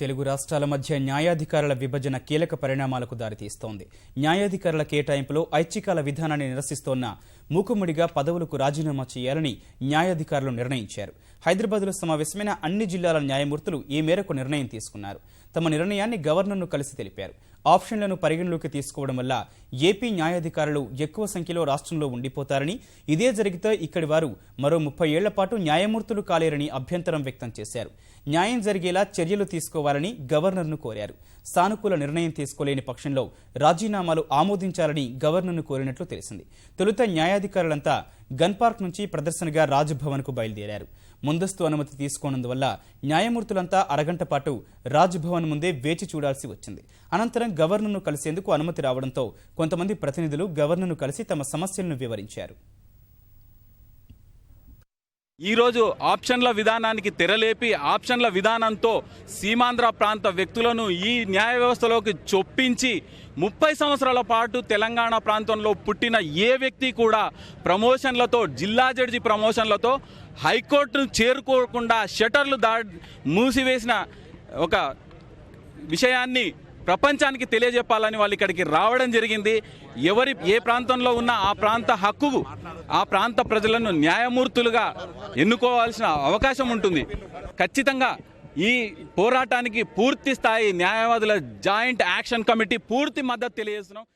తెలుగు రాష్ట్రాల మధ్య న్యాయాధికారుల విభజన కీలక పరిణామాలకు దారితీస్తోంది. న్యాయాధికారుల కేటాయింపులో ఐచ్ఛికాల విధానాన్ని నిరసిస్తోన్న మూకుమ్మడిగా పదవులకు రాజీనామా చేయాలని న్యాయాధికారులు నిర్ణయించారు. హైదరాబాద్లో సమావేశమైన అన్ని జిల్లాల న్యాయమూర్తులు ఈ మేరకు నిర్ణయం తీసుకున్నారు. తమ నిర్ణయాన్ని గవర్నర్ను కలిసి తెలిపారు. ఆప్షన్లను పరిగణలోకి తీసుకోవడం వల్ల ఏపీ న్యాయాధికారులు ఎక్కువ సంఖ్యలో రాష్ట్రంలో ఉండిపోతారని, ఇదే జరిగితే ఇక్కడి వారు మరో 30 ఏళ్ల పాటు న్యాయమూర్తులు కాలేరని అభ్యంతరం వ్యక్తం చేశారు. న్యాయం జరిగేలా చర్యలు తీసుకోవాలని గవర్నర్ను కోరారు. సానుకూల నిర్ణయం తీసుకోలేని పక్షంలో రాజీనామాలు ఆమోదించాలని గవర్నర్ను కోరినట్లు తెలిసింది. తొలుత న్యాయాధికారులంతా గన్ పార్క్ నుంచి ప్రదర్శనగా రాజ్భవన్కు బయలుదేరారు. ముందస్తు అనుమతి తీసుకోనందువల్ల న్యాయమూర్తులంతా అరగంట పాటు రాజ్భవన్ ముందే వేచి చూడాల్సి వచ్చింది. అనంతరం గవర్నర్ను కలిసేందుకు అనుమతి రావడంతో కొంతమంది ప్రతినిధులు గవర్నర్ను కలిసి తమ సమస్యలను వివరించారు. ఈరోజు ఆప్షన్ల విధానానికి తెరలేపి ఆప్షన్ల విధానంతో సీమాంధ్ర ప్రాంత వ్యక్తులను ఈ న్యాయ వ్యవస్థలోకి చొప్పించి 30 సంవత్సరాల పాటు తెలంగాణ ప్రాంతంలో పుట్టిన ఏ వ్యక్తి కూడా ప్రమోషన్లతో, జిల్లా జడ్జి ప్రమోషన్లతో హైకోర్టును చేరుకోకుండా షట్టర్లు మూసివేసిన ఒక విషయాన్ని ప్రపంచానికి తెలియజెప్పాలని వాళ్ళు ఇక్కడికి రావడం జరిగింది. ఏ ప్రాంతంలో ఉన్న ఆ ప్రాంత హక్కు, ఆ ప్రాంత ప్రజలను న్యాయమూర్తులుగా ఎన్నుకోవాల్సిన అవకాశం ఉంటుంది. ఖచ్చితంగా ఈ పోరాటానికి పూర్తి స్థాయి న్యాయవాదుల జాయింట్ యాక్షన్ కమిటీ పూర్తి మద్దతు తెలియజేస్తున్నాం.